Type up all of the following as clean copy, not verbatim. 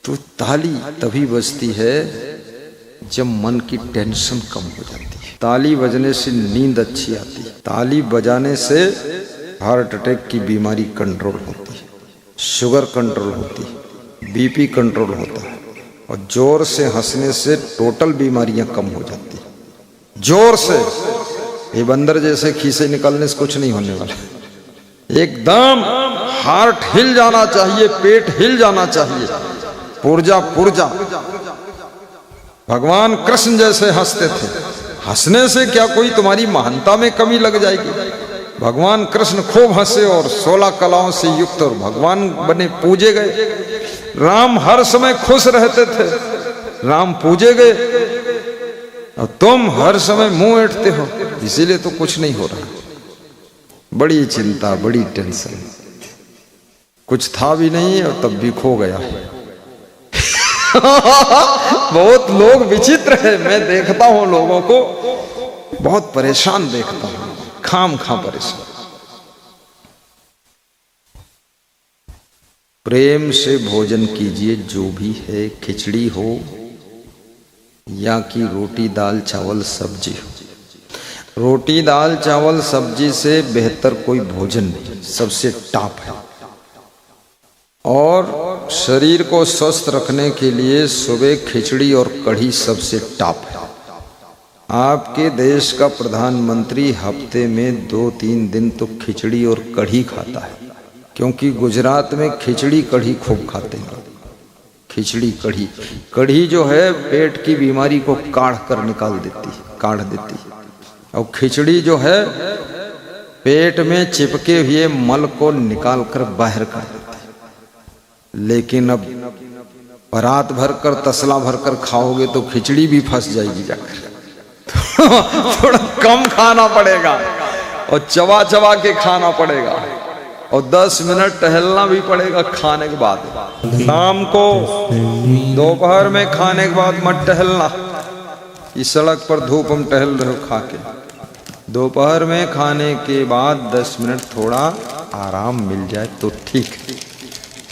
तो ताली तभी बजती है जब मन की टेंशन कम हो जाती है। ताली बजने से नींद अच्छी आती है। ताली बजाने से हार्ट अटैक की बीमारी कंट्रोल होती है, शुगर कंट्रोल होती है, बीपी कंट्रोल होता है। और जोर से हंसने से टोटल बीमारियां कम हो जाती है। जोर से, ये बंदर जैसे खीसे निकलने से कुछ नहीं होने वाला। एकदम हार्ट हिल जाना चाहिए, पेट हिल जाना चाहिए, पुर्जा पुर्जा। भगवान कृष्ण जैसे हंसते थे। हंसने से क्या कोई तुम्हारी महानता में कमी लग जाएगी? भगवान कृष्ण खूब हंसे और 16 कलाओं से युक्त और भगवान बने, पूजे गए। राम हर समय खुश रहते थे, राम पूजे गए। और तुम हर समय मुंह ऐंठते हो, इसीलिए तो कुछ नहीं हो रहा। बड़ी चिंता, बड़ी टेंशन, कुछ था भी नहीं और तब भी खो गया। बहुत लोग विचित्र है, मैं देखता हूं लोगों को बहुत परेशान देखता हूं, खाम परेशान। प्रेम से भोजन कीजिए, जो भी है, खिचड़ी हो या कि रोटी दाल चावल सब्जी हो। रोटी दाल चावल सब्जी से बेहतर कोई भोजन नहीं, सबसे टॉप है। और शरीर को स्वस्थ रखने के लिए सुबह खिचड़ी और कढ़ी सबसे टॉप है। आपके देश का प्रधानमंत्री हफ्ते में 2-3 दिन तो खिचड़ी और कढ़ी खाता है, क्योंकि गुजरात में खिचड़ी कढ़ी खूब खाते हैं। खिचड़ी कढ़ी, कढ़ी जो है पेट की बीमारी को काढ़ कर निकाल देती है, काढ़ देती है। और खिचड़ी जो है पेट में चिपके हुए मल को निकाल कर बाहर कर देती है। लेकिन अब परात भरकर, तसला भरकर खाओगे तो खिचड़ी भी फंस जाएगी जाकर। थोड़ा कम खाना पड़ेगा और चबा चबा के खाना पड़ेगा और 10 मिनट टहलना भी पड़ेगा खाने के बाद। शाम को, दोपहर में खाने के बाद मत टहलना। इस सड़क पर धूप हम टहल रहे हो खा के। दोपहर में खाने के बाद 10 मिनट थोड़ा आराम मिल जाए तो ठीक है।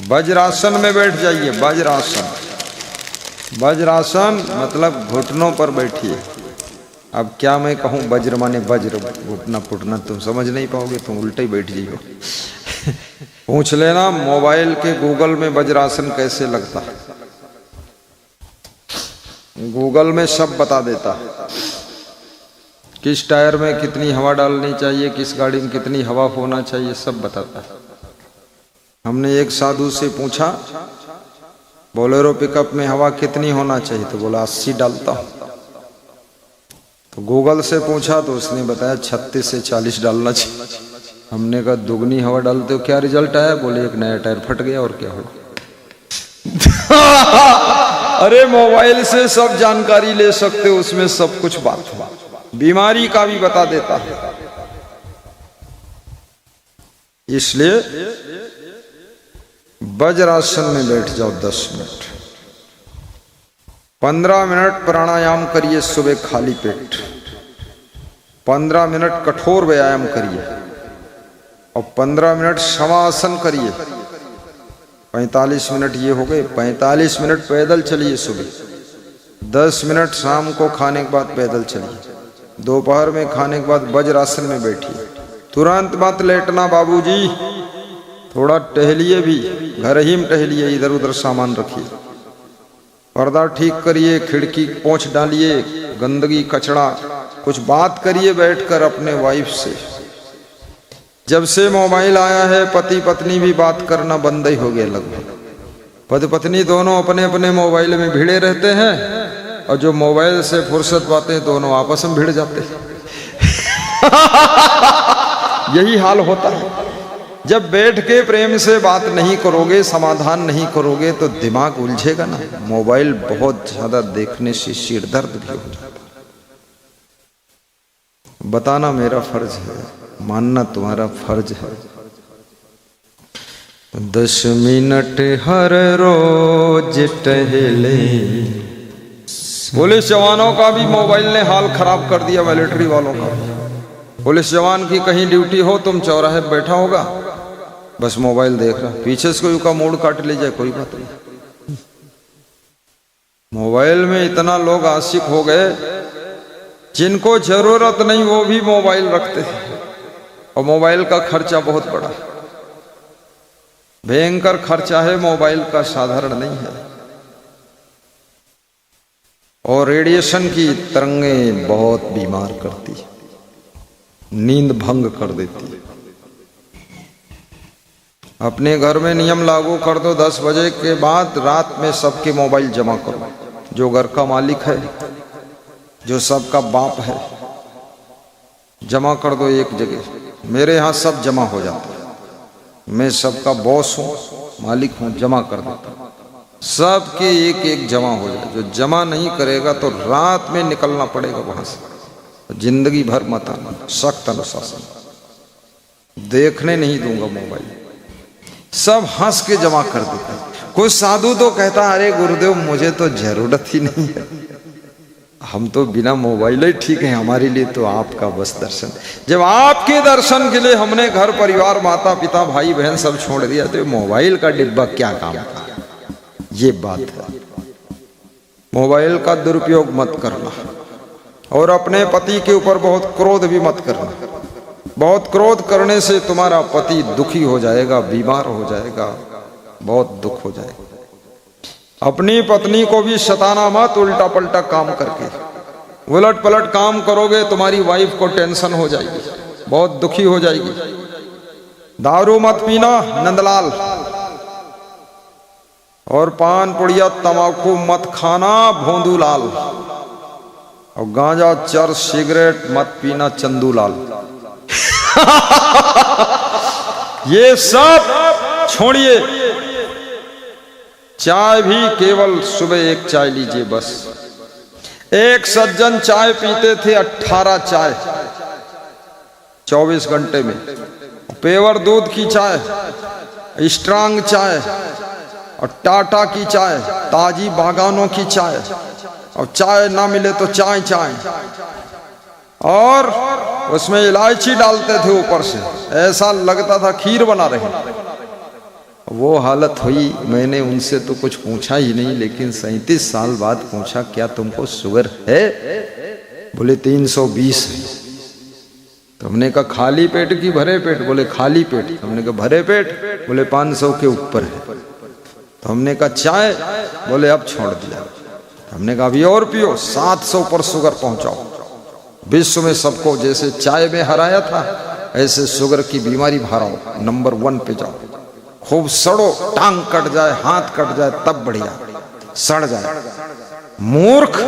वज्रासन में बैठ जाइए। वज्रासन, वज्रासन मतलब घुटनों पर बैठिए। अब क्या मैं कहूँ, वज्र माने वज्र, घुटना फुटना तुम समझ नहीं पाओगे, तुम उल्टे ही बैठ जाइए। पूछ लेना मोबाइल के गूगल में वज्रासन कैसे लगता है, गूगल में सब बता देता है। किस टायर में कितनी हवा डालनी चाहिए, किस गाड़ी में कितनी हवा होना चाहिए, सब बताता है। हमने एक साधु से पूछा, बोलेरो पिकअप में हवा कितनी होना चाहिए, तो बोला 80 डालता हूं। तो गूगल से पूछा तो उसने बताया 36 से 40 डालना चाहिए। हमने कहा दुगनी हवा डालते हो क्या रिजल्ट आया? बोले एक नया टायर फट गया और क्या हो। अरे मोबाइल से सब जानकारी ले सकते हो, उसमें सब कुछ बात हुआ, बीमारी का भी बता देता है। इसलिए वज्रासन में बैठ जाओ 10 मिनट। 15 मिनट प्राणायाम करिए सुबह खाली पेट। 15 मिनट कठोर व्यायाम करिए और 15 मिनट शवासन करिए। 45 मिनट ये हो गए। 45 मिनट पैदल चलिए सुबह। 10 मिनट शाम को खाने के बाद पैदल चलिए। दोपहर में खाने के बाद वज्रासन में बैठिए। तुरंत मत लेटना बाबूजी, थोड़ा टहलिए भी, घर ही में टहलिए, इधर उधर सामान रखिए। पर्दा ठीक करिए, खिड़की पोंछ डालिए, गंदगी कचड़ा, कुछ बात करिए बैठकर अपने वाइफ से। जब से मोबाइल आया है पति पत्नी भी बात करना बंद ही हो गया लगभग। पति पत्नी दोनों अपने अपने मोबाइल में भिड़े रहते हैं और जो मोबाइल से फुर्सत पाते हैं दोनों आपस में भिड़ जाते हैं। यही हाल होता है। जब बैठ के प्रेम से बात नहीं करोगे, समाधान नहीं करोगे तो दिमाग उलझेगा ना। मोबाइल बहुत ज्यादा देखने से सिर दर्द भी हो जाता है। बताना मेरा फर्ज है, मानना तुम्हारा फर्ज है। 10 मिनट हर रोज टहले। पुलिस जवानों का भी मोबाइल ने हाल खराब कर दिया, मिलिट्री वालों का। पुलिस जवान की कहीं ड्यूटी हो, तुम चौराहे पे बैठा होगा, बस मोबाइल देख रहा, पीछे से कोई का मूड काट ले जाए कोई बात नहीं। मोबाइल में इतना लोग आशिक हो गए, जिनको जरूरत नहीं वो भी मोबाइल रखते हैं। और मोबाइल का खर्चा बहुत बड़ा, भयंकर खर्चा है मोबाइल का, साधारण नहीं है। और रेडिएशन की तरंगें बहुत बीमार करती है, नींद भंग कर देती है। अपने घर में नियम लागू कर दो, 10 बजे के बाद रात में सबके मोबाइल जमा करो। जो घर का मालिक है, जो सबका बाप है, जमा कर दो एक जगह। मेरे यहाँ सब जमा हो जाता है, मैं सबका बॉस हूँ, मालिक हूँ, जमा कर देता हूँ। सबके एक एक जमा हो जाए। जो जमा नहीं करेगा तो रात में निकलना पड़ेगा वहां से, जिंदगी भर मत आना। सख्त अनुशासन, देखने नहीं दूंगा मोबाइल। सब हंस के जमा कर देता है। कोई साधु तो कहता, अरे गुरुदेव मुझे तो जरूरत ही नहीं है, हम तो बिना मोबाइल ही ठीक है, हमारे लिए तो आपका बस दर्शन। जब आपके दर्शन के लिए हमने घर परिवार, माता पिता, भाई बहन सब छोड़ दिया, तो मोबाइल का डिब्बा क्या काम का? ये बात है। मोबाइल का दुरुपयोग मत करना, और अपने पति के ऊपर बहुत क्रोध भी मत करना। बहुत क्रोध करने से तुम्हारा पति दुखी हो जाएगा, बीमार हो जाएगा, बहुत दुख हो जाएगा। अपनी पत्नी को भी सताना मत, उल्टा पलटा काम करके। उलट पलट काम करोगे तुम्हारी वाइफ को टेंशन हो जाएगी, बहुत दुखी हो जाएगी। दारू मत पीना नंदलाल, और पान पुड़िया तंबाकू मत खाना भोंदूलाल, और गांजा चरस सिगरेट मत पीना चंदूलाल। ये सब छोड़िए। चाय भी केवल सुबह एक चाय लीजिए बस। एक सज्जन चाय पीते थे 18 चाय 24 घंटे में। पेवर दूध की चाय, स्ट्रांग चाय, और टाटा की चाय, ताजी बागानों की चाय, और चाय ना मिले तो चाय चाय, और उसमें इलायची डालते थे ऊपर से, ऐसा लगता था खीर बना रहे। वो हालत हुई। मैंने उनसे तो कुछ पूछा ही नहीं, लेकिन 37 साल बाद पूछा, क्या तुमको शुगर है? बोले 320 है। तो हमने कहा खाली पेट की भरे पेट? बोले खाली पेट। हमने कहा भरे पेट? बोले 500 के ऊपर है। तो हमने कहा चाय? बोले अब छोड़ दिया। हमने कहा अभी और पियो, 700 पर शुगर पहुंचाओ। विश्व में सबको जैसे चाय में हराया था, ऐसे शुगर की बीमारी हराओ, नंबर 1 पे जाओ। खूब सड़ो, टांग कट जाए, हाथ कट जाए तब बढ़िया, सड़ जाए। मूर्ख,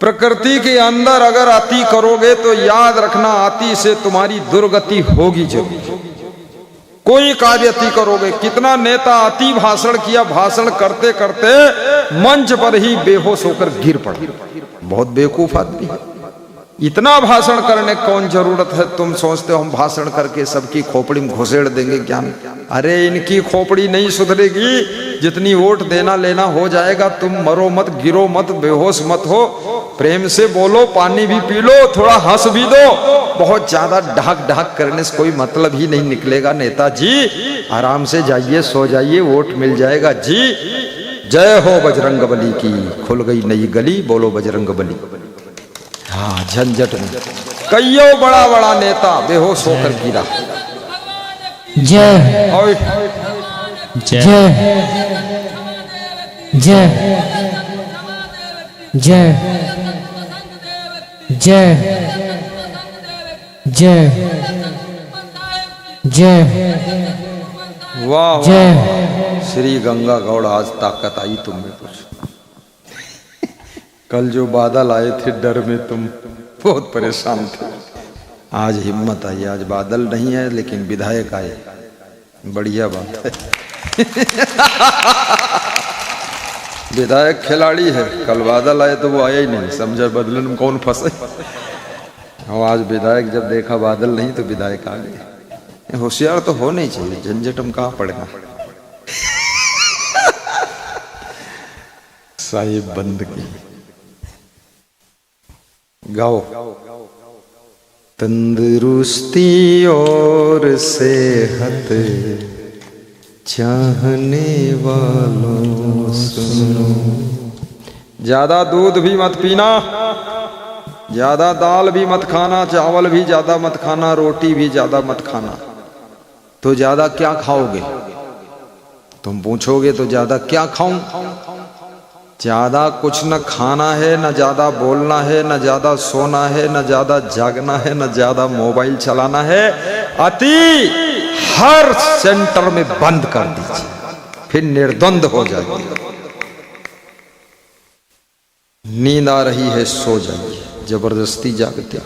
प्रकृति के अंदर अगर अति करोगे तो याद रखना अति से तुम्हारी दुर्गति होगी जरूर। कोई कार्य अति करोगे। कितना नेता अति भाषण किया, भाषण करते करते मंच पर ही बेहोश होकर गिर पड़ा। बहुत बेवकूफ आदमी है। इतना भाषण करने कौन जरूरत है? तुम सोचते हो हम भाषण करके सबकी खोपड़ी में घुसेड़ देंगे ज्ञान? अरे इनकी खोपड़ी नहीं सुधरेगी, जितनी वोट देना लेना हो जाएगा। तुम मरो मत, गिरो मत, बेहोश मत हो, प्रेम से बोलो, पानी भी पी लो, थोड़ा हंस भी दो। बहुत ज्यादा ढाक ढाक करने से कोई मतलब ही नहीं निकलेगा। नेताजी आराम से जाइए, सो जाइए, वोट मिल जाएगा जी। जय हो बजरंग बली की, खुल गई नई गली, बोलो बजरंग बली। हाँ, झंझट में कईयों बड़ा बड़ा नेता बेहोश होकर गिरा। जय जय जय जय जय जय जय। वाह जय श्री गंगा गौड़, आज ताकत आई तुम में कुछ। कल जो बादल आए थे डर में तुम बहुत परेशान थे, आज हिम्मत आई। आज बादल नहीं है लेकिन विधायक आए, बढ़िया बात है। विधायक खिलाड़ी है, कल बादल आए तो वो आया ही नहीं, समझा बदलन में कौन फंसे। और आज विधायक जब देखा बादल नहीं तो विधायक आ गए। होशियार तो हो नहीं चाहिए, झंझट में कहाँ पड़ेगा। साहिब बंद की गाओ। तंदुरुस्ती और सेहत चाहने वालों सुनो, ज्यादा दूध भी मत पीना, ज्यादा दाल भी मत खाना, चावल भी ज्यादा मत खाना, रोटी भी ज्यादा मत खाना। तो ज्यादा क्या खाओगे? तुम पूछोगे तो ज्यादा क्या खाऊं? ज्यादा कुछ न खाना है, न ज्यादा बोलना है, न ज्यादा सोना है, न ज्यादा जागना है, न ज्यादा मोबाइल चलाना है। अति हर सेंटर में बंद कर दीजिए, फिर निर्द्वंद हो जाएगी। नींद आ रही है सो जाइए, जबरदस्ती जागते हो।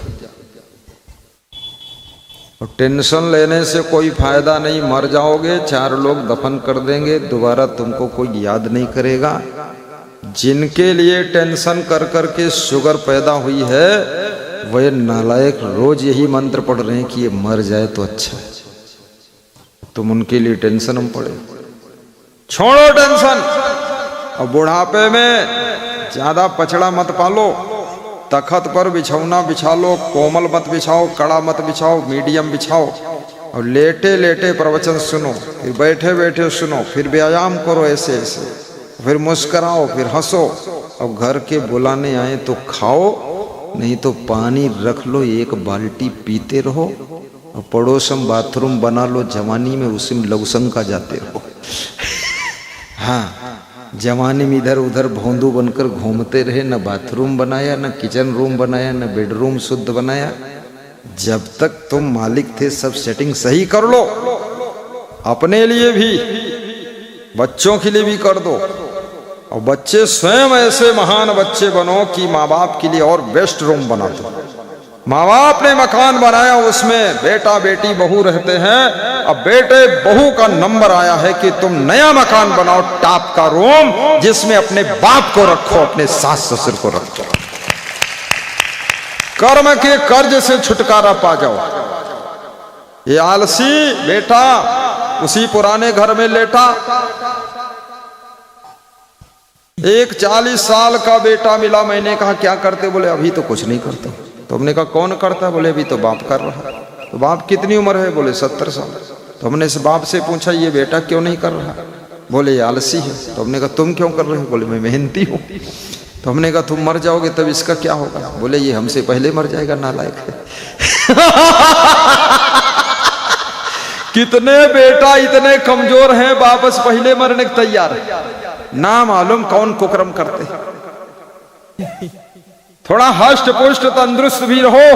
और टेंशन लेने से कोई फायदा नहीं, मर जाओगे, 4 लोग दफन कर देंगे, दोबारा तुमको कोई याद नहीं करेगा। जिनके लिए टेंशन कर कर के शुगर पैदा हुई है, वह नालायक रोज यही मंत्र पढ़ रहे हैं कि ये मर जाए तो अच्छा है। तुम उनके लिए टेंशन हम पड़े। छोड़ो टेंशन। और बुढ़ापे में ज्यादा पछड़ा मत पालो, तखत पर बिछौना बिछा लो, कोमल मत बिछाओ, कड़ा मत बिछाओ, मीडियम बिछाओ। और लेटे लेटे प्रवचन सुनो, फिर बैठे बैठे सुनो, फिर व्यायाम करो ऐसे ऐसे, फिर मुस्कराओ, फिर हंसो। अब घर के बुलाने आए तो खाओ, नहीं तो पानी रख लो, 1 बाल्टी पीते रहो। और पड़ोस में बाथरूम बना लो, जवानी में उसी में लवसंका जाते रहो। हाँ, जवानी में इधर उधर भोंदू बनकर घूमते रहे, न बाथरूम बनाया, न किचन रूम बनाया, न बेडरूम शुद्ध बनाया। जब तक तुम मालिक थे सब सेटिंग सही कर लो, अपने लिए भी, बच्चों के लिए भी कर दो। और बच्चे स्वयं ऐसे महान बच्चे बनो कि माँ बाप के लिए और बेस्ट रूम बना दो। माँ बाप ने मकान बनाया, उसमें बेटा बेटी बहू रहते हैं। अब बेटे बहू का नंबर आया है कि तुम नया मकान बनाओ, टॉप का रूम, जिसमें अपने बाप को रखो, अपने सास ससुर को रखो। कर्म के कर्ज से छुटकारा पा जाओ। ये आलसी बेटा उसी पुराने घर में लेटा। एक 40 साल का बेटा मिला, मैंने कहा क्या करते? बोले अभी तो कुछ नहीं करता। तो हमने कहा कौन करता? बोले अभी तो बाप कर रहा। तो बाप कितनी उम्र है? बोले 70 साल। तो हमने इस बाप से पूछा ये बेटा क्यों नहीं कर रहा? बोले ये आलसी है। तो हमने कहा तुम क्यों कर रहे हो? बोले मैं मेहनती हूँ। तो हमने कहा तुम मर जाओगे तब इसका क्या होगा? बोले ये हमसे पहले मर जाएगा, नालायक है। कितने बेटा इतने कमजोर हैं, वापस पहले मरने को तैयार है। ना मालूम कौन कुकर्म करते। थोड़ा हष्ट पुष्ट तंदुरुस्त भी रहो,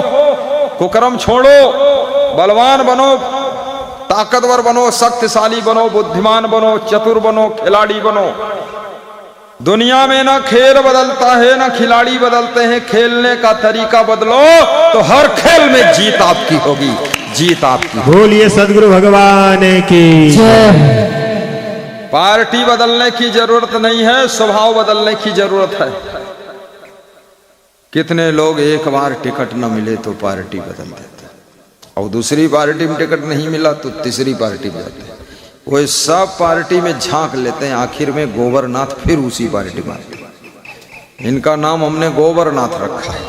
कुकर्म छोड़ो, बलवान बनो, ताकतवर बनो, शक्तिशाली बनो, बुद्धिमान बनो, चतुर बनो, खिलाड़ी बनो। दुनिया में ना खेल बदलता है ना खिलाड़ी बदलते हैं, खेलने का तरीका बदलो तो हर खेल में जीत आपकी होगी, जीत आपकी। बोलिए सदगुरु भगवान की जय। पार्टी बदलने की जरूरत नहीं है, स्वभाव बदलने की जरूरत है। कितने लोग एक बार टिकट न मिले तो पार्टी बदल देते, और दूसरी पार्टी में टिकट नहीं मिला तो तीसरी पार्टी में जाते हैं। वो सब पार्टी में झांक लेते हैं, आखिर में गोबरनाथ फिर उसी पार्टी में आते हैं। इनका नाम हमने गोबरनाथ रखा है।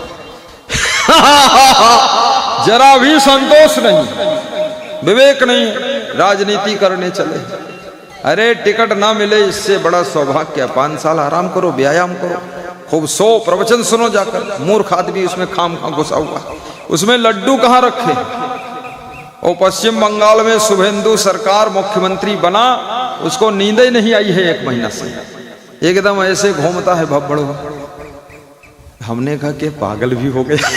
जरा भी संतोष नहीं, विवेक नहीं, राजनीति करने चले। अरे टिकट ना मिले इससे बड़ा सौभाग्य। 5 साल आराम करो, व्यायाम करो, खूब सो, प्रवचन सुनो जाकर। मूर्ख आदमी उसमें खाम खा घुसा हुआ, उसमें लड्डू कहाँ रखे। और पश्चिम बंगाल में शुभेंदु सरकार मुख्यमंत्री बना, उसको नींद ही नहीं आई है 1 महीना से, एकदम ऐसे घूमता है भब्बड़ो। हमने कहा कि पागल भी हो गया।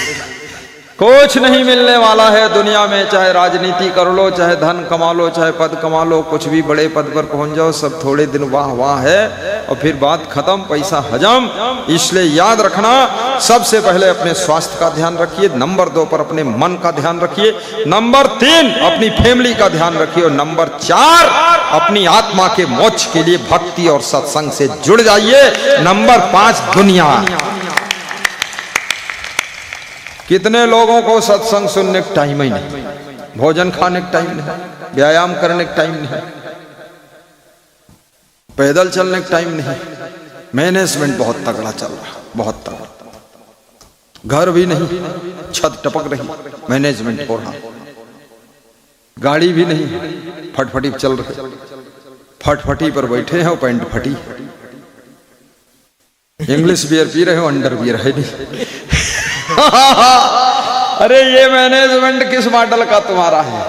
कुछ नहीं मिलने वाला है दुनिया में, चाहे राजनीति कर लो, चाहे धन कमा लो, चाहे पद कमा लो, कुछ भी बड़े पद पर पहुंच जाओ, सब थोड़े दिन वाह वाह है और फिर बात खत्म, पैसा हजम। इसलिए याद रखना, सबसे पहले अपने स्वास्थ्य का ध्यान रखिए, नंबर 2 पर अपने मन का ध्यान रखिए, नंबर 3 अपनी फैमिली का ध्यान रखिए, और नंबर 4 अपनी आत्मा के मोक्ष के लिए भक्ति और सत्संग से जुड़ जाइए। नंबर 5 दुनिया। कितने लोगों को सत्संग सुनने का टाइम ही नहीं, भोजन खाने का टाइम नहीं, व्यायाम करने का टाइम नहीं, पैदल चलने का टाइम नहीं। मैनेजमेंट बहुत तगड़ा चल रहा, बहुत तगड़ा। घर भी नहीं, छत टपक रही, मैनेजमेंट हो रहा। गाड़ी भी नहीं, फटफटी चल रही, फटफटी पर बैठे हैं और पैंट फटी। इंग्लिश बियर पी रहे हो, अंडर बियर है नहीं। अरे ये मैनेजमेंट किस मॉडल का तुम्हारा है?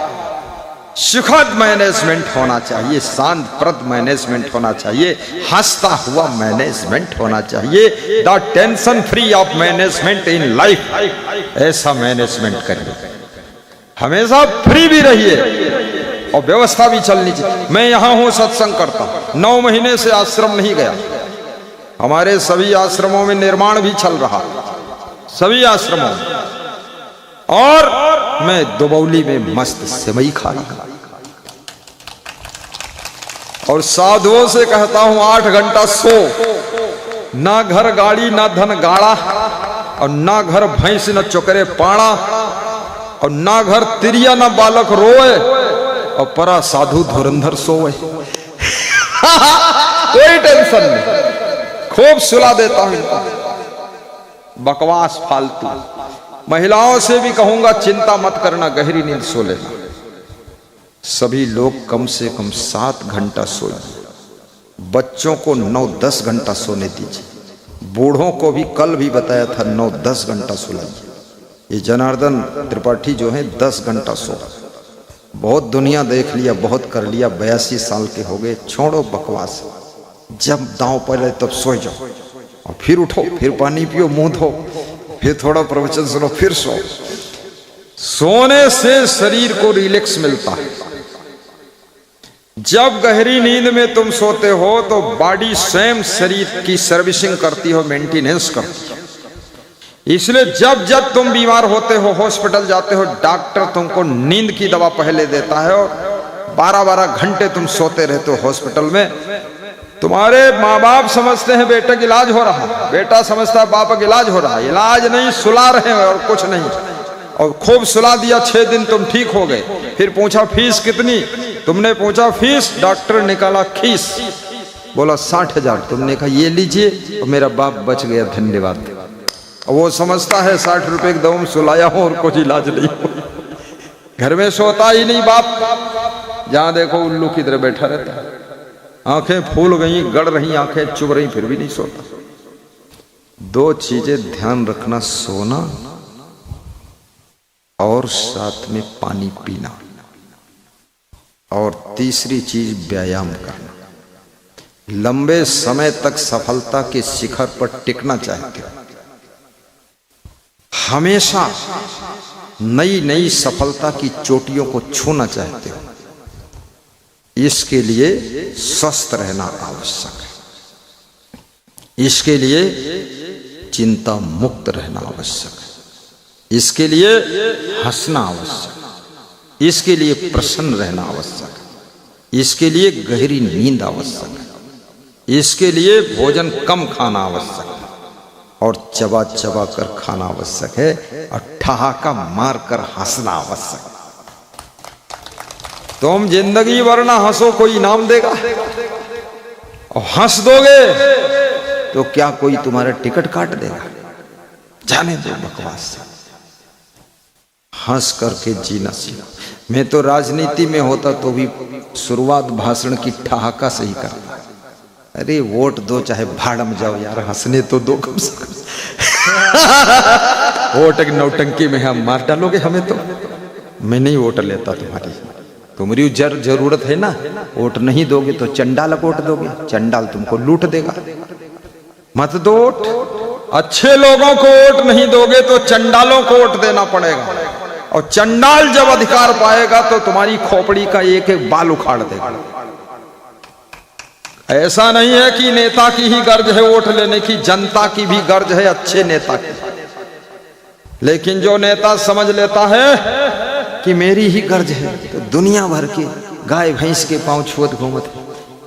सुखद मैनेजमेंट होना चाहिए, शांत प्रद मैनेजमेंट होना चाहिए, हंसता हुआ मैनेजमेंट होना चाहिए, the tension free of management in life, ऐसा मैनेजमेंट करिए। हमेशा फ्री भी रहिए और व्यवस्था भी चलनी चाहिए। मैं यहां हूं, सत्संग करता हूं, 9 महीने से आश्रम नहीं गया। हमारे सभी आश्रमों में निर्माण भी चल रहा, सभी आश्रमों में, और मैं दुबौली में मस्त सेवई खा रहा और साधुओं से कहता हूं 8 घंटा सो, ना घर गाड़ी ना धन गाड़ा, और ना घर भैंस न चोकरे पाड़ा, और ना घर तिरिया ना बालक रोए, और परा साधु धुरंधर सोए। कोई टेंशन नहीं, खूब सुला देता हूं इनको। बकवास फालतू। महिलाओं से भी कहूंगा चिंता मत करना, गहरी नींद सो लेना। सभी लोग कम से कम 7 घंटा सोए, बच्चों को 9-10 घंटा सोने दीजिए, बूढ़ों को भी कल भी बताया था 9-10 घंटा सुलाइए। ये जनार्दन त्रिपाठी जो है 10 घंटा सो, बहुत दुनिया देख लिया, बहुत कर लिया, 82 साल के हो गए। छोड़ो बकवास, जब दांव पड़े तब सो जाओ, और फिर उठो, फिर पानी पियो, मुंह धो, फिर थोड़ा प्रवचन सुनो, फिर सो। सोने से शरीर को रिलैक्स मिलता है। जब गहरी नींद में तुम सोते हो तो बॉडी स्वयं शरीर की सर्विसिंग करती हो, मेंटेनेंस करती है। इसलिए जब जब तुम बीमार होते हो, हॉस्पिटल जाते हो, डॉक्टर तुमको नींद की दवा पहले देता है, और 12-12 घंटे तुम सोते रहते हो हॉस्पिटल में। तुम्हारे माँ बाप समझते हैं बेटे का इलाज हो रहा है, बेटा समझता है बाप का इलाज हो रहा है। इलाज नहीं, सुला रहे हैं और कुछ नहीं। और खूब सुला दिया, 6 दिन तुम ठीक हो गए। फिर पूछा फीस कितनी, तुमने पूछा फीस, डॉक्टर निकाला खीस, बोला 60,000। तुमने कहा ये लीजिए और मेरा बाप बच गया, धन्यवाद। वो समझता है 60 रुपए की दवा में सुलाया हो और कुछ इलाज नहीं हो। घर में सोता ही नहीं बाप, जहां देखो उल्लू की तरह बैठा रहता है, आंखें फूल गई, गड़ रही आंखें, चुभ रही, फिर भी नहीं सोता। 2 चीजें ध्यान रखना, सोना और साथ में पानी पीना, और तीसरी चीज व्यायाम करना। लंबे समय तक सफलता के शिखर पर टिकना चाहते हो, हमेशा नई नई सफलता की चोटियों को छूना चाहते हो, इसके लिए स्वस्थ रहना आवश्यक है, इसके लिए चिंता मुक्त रहना आवश्यक है, इसके लिए हंसना आवश्यक है, इसके लिए प्रसन्न रहना आवश्यक है, इसके लिए गहरी नींद आवश्यक है, इसके लिए भोजन कम खाना आवश्यक है, और चबा चबा कर खाना आवश्यक है, और ठहाका मार कर हंसना आवश्यक है। तुम जिंदगी भर ना हंसो, कोई इनाम देगा? और हंस दोगे तो क्या कोई तुम्हारा टिकट काट देगा? जाने दो बकवास, हंस करके जीना सीखो। मैं तो राजनीति में होता तो भी शुरुआत भाषण की ठहाका से ही करता। अरे वोट दो चाहे भाड़ में जाओ यार, हंसने तो दो कम से कम। वोट की नौटंकी में हम मार डालोगे हमें तो। मैं नहीं वोट लेता तुम्हारी, तुम्हारी जरूरत है ना, वोट नहीं दोगे तो चंडाल को वोट दोगे, चंडाल तुमको लूट देगा। मत दो वोट, अच्छे लोगों को वोट नहीं दोगे तो चंडालों को वोट देना पड़ेगा, और चंडाल जब अधिकार पाएगा तो तुम्हारी खोपड़ी का एक एक बाल उखाड़ देगा। ऐसा नहीं है कि नेता की ही गर्ज है वोट लेने की, जनता की भी गर्ज है अच्छे नेता की। लेकिन जो नेता समझ लेता है कि मेरी ही गर्ज है, तो दुनिया भर के गाय भैंस के पांव छुअत घूमत,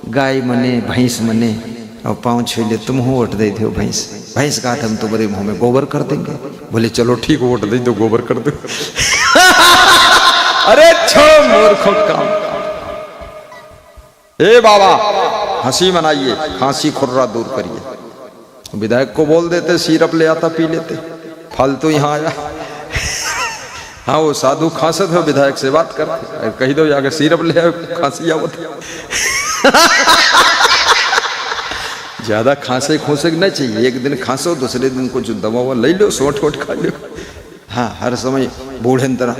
गाय मने भैंस मने और पांव छू ले, तुम हो वोट दे दो भैंस, भैंस का हम तुम्हारे मुंह में गोबर कर देंगे। बोले चलो ठीक, वोट दे दो, गोबर कर दो। अरे छो मूर्खों काम। ए बाबा हंसी मनाइए, खांसी खुर्रा दूर करिए। विधायक को बोल देते सिरप ले आता पी लेते, फालतू यहाँ आया। हाँ वो साधु खांसत है, विधायक से बात करते, कही दो जाके सिरप ले आए, खांसी आवत। ज्यादा खांसे खोसे न चाहिए। एक दिन खांसो, दूसरे दिन कुछ दवा ववा ले लो, सोट वोट खा लो। हाँ, हर समय बूढ़े तरह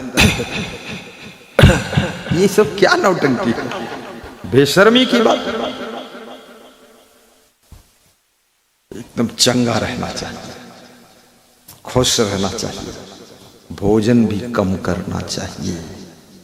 ये सब क्या नौटंकी है, बेशर्मी की बात। एकदम चंगा रहना चाहिए, खुश रहना चाहिए, भोजन भी कम करना चाहिए।